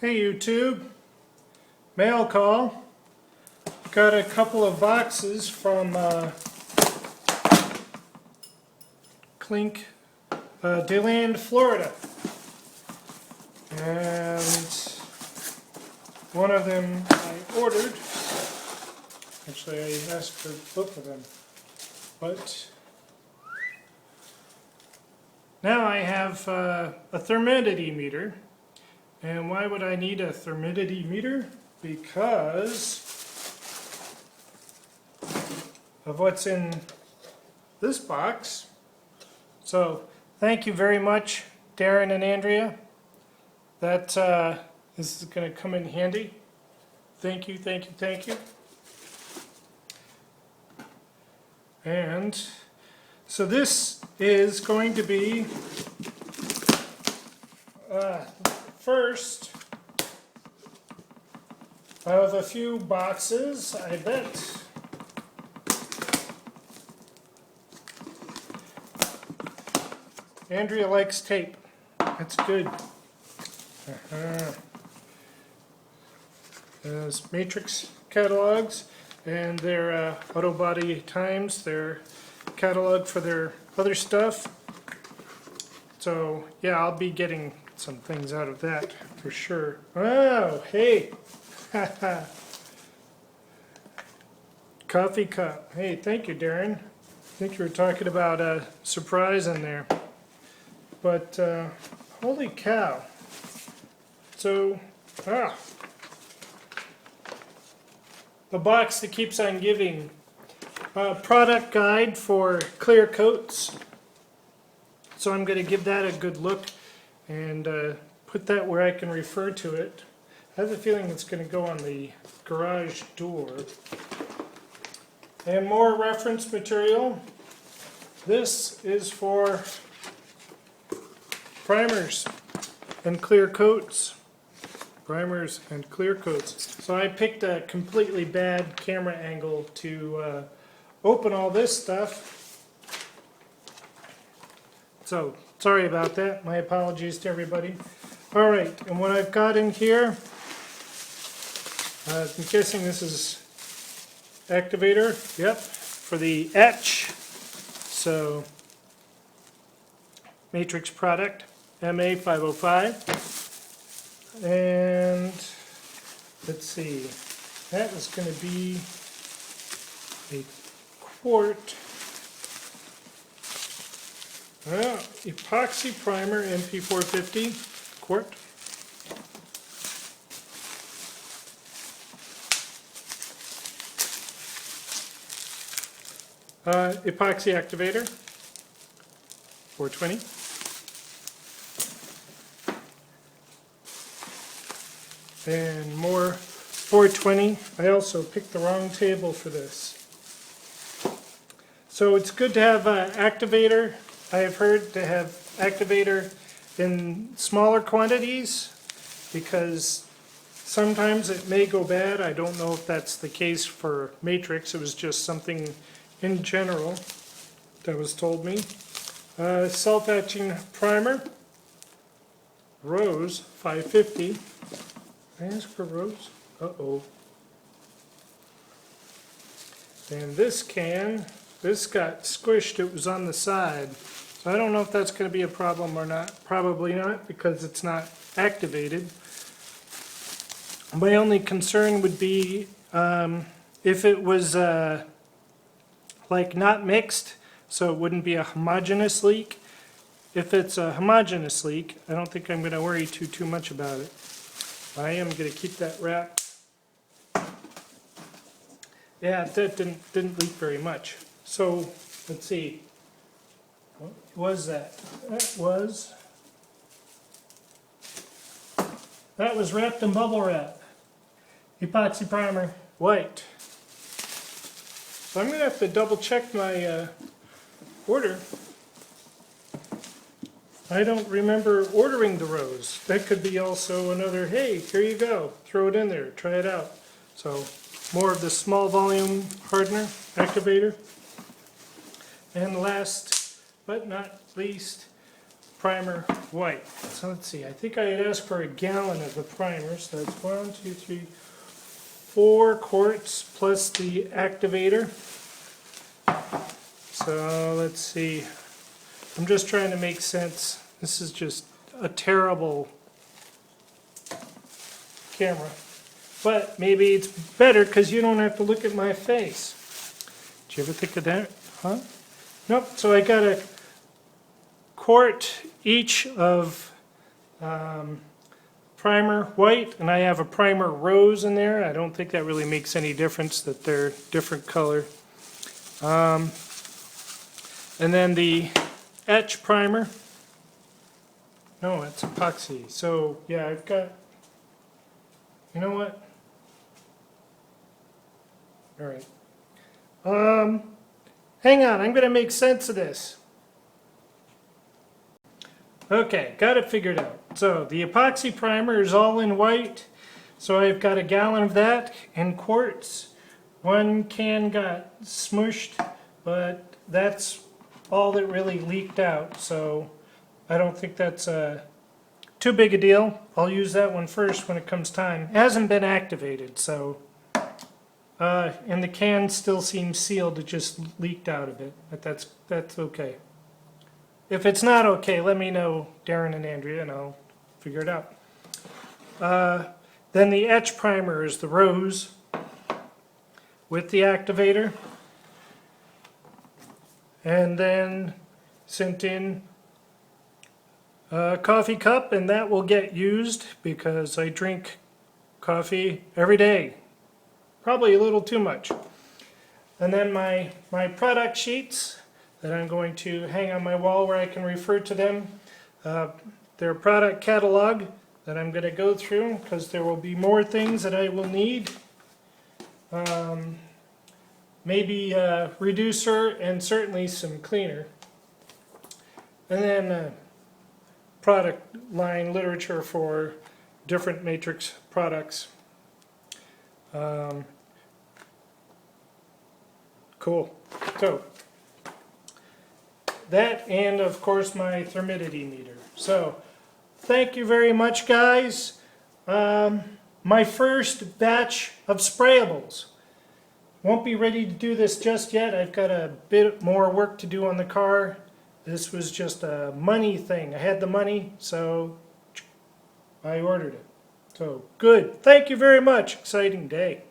Hey YouTube, mail call. Got a couple of boxes from Clink, DeLand, Florida, and one of them I ordered. Actually, I asked for both of them, but now I have a thermidity meter. And why would I need a thermidity meter? Because of what's in this box. So thank you very much, Darrin and Andrea. That this is going to come in handy. Thank you, thank you, thank you. And so this is going to be first of a few boxes, I bet. Andrea likes tape. That's good. There's matrix catalogs and their auto body times, their catalog for their other stuff. So yeah, I'll be getting some things out of that for sure. Oh, hey! Coffee cup. Hey, thank you, Darrin. I think you were talking about a surprise in there. But, holy cow. So, a box that keeps on giving. Product guide for clear coats. So I'm going to give that a good look and put that where I can refer to it. I have a feeling it's going to go on the garage door. And more reference material. This is for primers and clear coats. Primers and clear coats. So I picked a completely bad camera angle to open all this stuff. So, sorry about that. My apologies to everybody. Alright, and what I've got in here, I'm guessing this is activator. Yep, for the etch. So, matrix product, MA505. And, let's see, that is going to be a quart. Epoxy primer, MP450 quart. Epoxy activator, 420. And more 420. I also picked the wrong table for this. So it's good to have activator. I have heard to have activator in smaller quantities because sometimes it may go bad. I don't know if that's the case for matrix. It was just something in general that was told me. Self-etching primer, Rose 550. Did I ask for Rose? Uh-oh. And this can, this got squished. It was on the side. So I don't know if that's going to be a problem or not. Probably not because it's not activated. My only concern would be if it was like not mixed, so it wouldn't be a homogeneous leak. If it's a homogeneous leak, I don't think I'm going to worry too much about it. I am going to keep that wrapped. Yeah, that didn't leak very much. So let's see. What was that? That was wrapped in bubble wrap. Epoxy primer, white. So I'm going to have to double check my order. I don't remember ordering the Rose. That could be also another, hey, here you go. Throw it in there, try it out. So more of the small volume hardener, activator. And last but not least, primer white. So let's see, I think I had asked for a gallon of the primer, so that's 1, 2, 3, 4 quarts plus the activator. So let's see, I'm just trying to make sense. This is just a terrible camera, but maybe it's better because you don't have to look at my face. Did you ever think of that? Huh? Nope, so I got a quart each of primer white, and I have a primer rose in there. I don't think that really makes any difference that they're different color. And then the etch primer. No, it's epoxy. So yeah, I've got, you know what? All right. Hang on, I'm going to make sense of this. Okay, got it figured out. So the epoxy primer is all in white. So I've got a gallon of that in quarts. One can got smushed, but that's all that really leaked out. So I don't think that's too big a deal. I'll use that one first when it comes time. It hasn't been activated, so and the can still seems sealed. It just leaked out a bit, but that's okay. If it's not okay, let me know, Darrin and Andrea, and I'll figure it out. Then the etch primer is the rose with the activator, and then sent in a coffee cup, and that will get used because I drink coffee every day, probably a little too much. And then my product sheets that I'm going to hang on my wall where I can refer to them. Their product catalog that I'm going to go through because there will be more things that I will need. Maybe a reducer and certainly some cleaner. And then product line literature for different matrix products. Cool. So that, and of course my thermidity meter. So thank you very much, guys. My first batch of sprayables. Won't be ready to do this just yet. I've got a bit more work to do on the car. This was just a money thing. I had the money, so I ordered it. So good. Thank you very much. Exciting day.